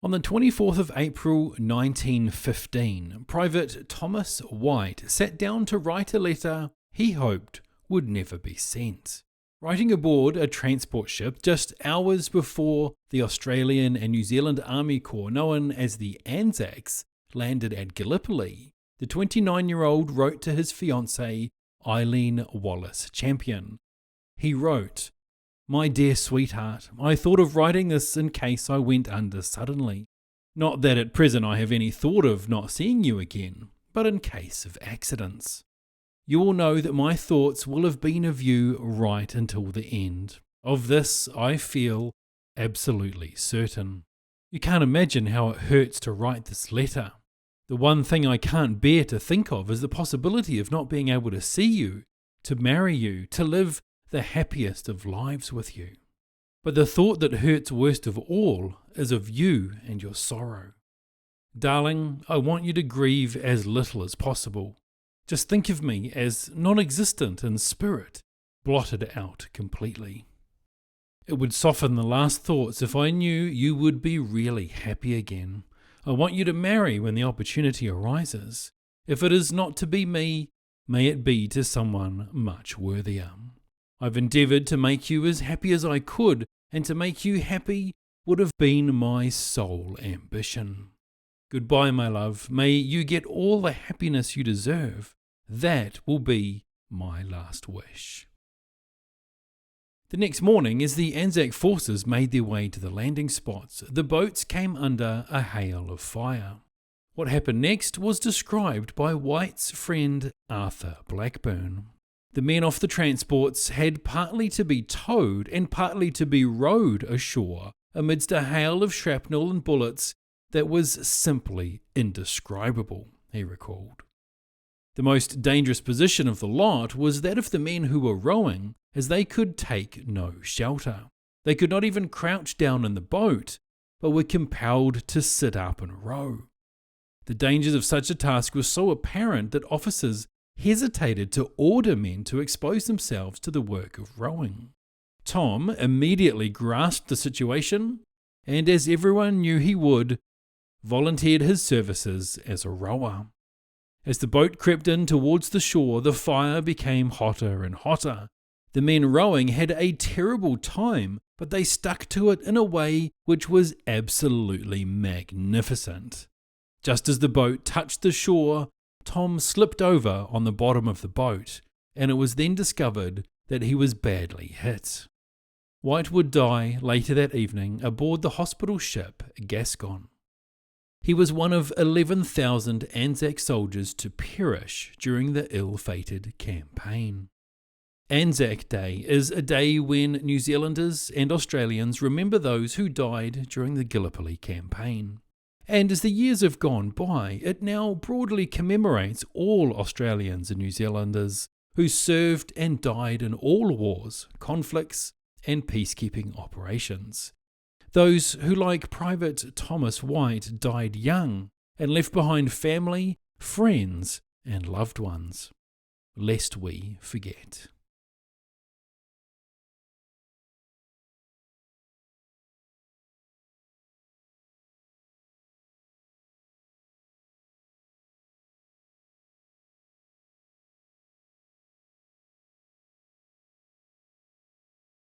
On the 24th of April 1915, Private Thomas Whyte sat down to write a letter he hoped would never be sent. Writing aboard a transport ship just hours before the Australian and New Zealand Army Corps, known as the ANZACs, landed at Gallipoli, the 29-year-old wrote to his fiancée, Eileen Wallace Champion. He wrote, "My dear sweetheart, I thought of writing this in case I went under suddenly. Not that at present I have any thought of not seeing you again, but in case of accidents. You will know that my thoughts will have been of you right until the end. Of this I feel absolutely certain. You can't imagine how it hurts to write this letter. The one thing I can't bear to think of is the possibility of not being able to see you, to marry you, to live the happiest of lives with you. But the thought that hurts worst of all is of you and your sorrow. Darling, I want you to grieve as little as possible. Just think of me as non-existent in spirit, blotted out completely. It would soften the last thoughts if I knew you would be really happy again. I want you to marry when the opportunity arises. If it is not to be me, may it be to someone much worthier. I've endeavoured to make you as happy as I could, and to make you happy would have been my sole ambition. Goodbye, my love. May you get all the happiness you deserve. That will be my last wish." The next morning, as the ANZAC forces made their way to the landing spots, the boats came under a hail of fire. What happened next was described by Whyte's friend Arthur Blackburn. The men off the transports had partly to be towed and partly to be rowed ashore amidst a hail of shrapnel and bullets that was simply indescribable, he recalled. The most dangerous position of the lot was that of the men who were rowing, as they could take no shelter. They could not even crouch down in the boat, but were compelled to sit up and row. The dangers of such a task were so apparent that officers hesitated to order men to expose themselves to the work of rowing. Tom immediately grasped the situation, and as everyone knew he would, volunteered his services as a rower. As the boat crept in towards the shore, the fire became hotter and hotter. The men rowing had a terrible time, but they stuck to it in a way which was absolutely magnificent. Just as the boat touched the shore, Tom slipped over on the bottom of the boat, and it was then discovered that he was badly hit. Whyte would die later that evening aboard the hospital ship Gascon. He was one of 11,000 ANZAC soldiers to perish during the ill-fated campaign. ANZAC Day is a day when New Zealanders and Australians remember those who died during the Gallipoli campaign. And as the years have gone by, it now broadly commemorates all Australians and New Zealanders who served and died in all wars, conflicts, and peacekeeping operations. Those who, like Private Thomas Whyte, died young and left behind family, friends, and loved ones. Lest we forget.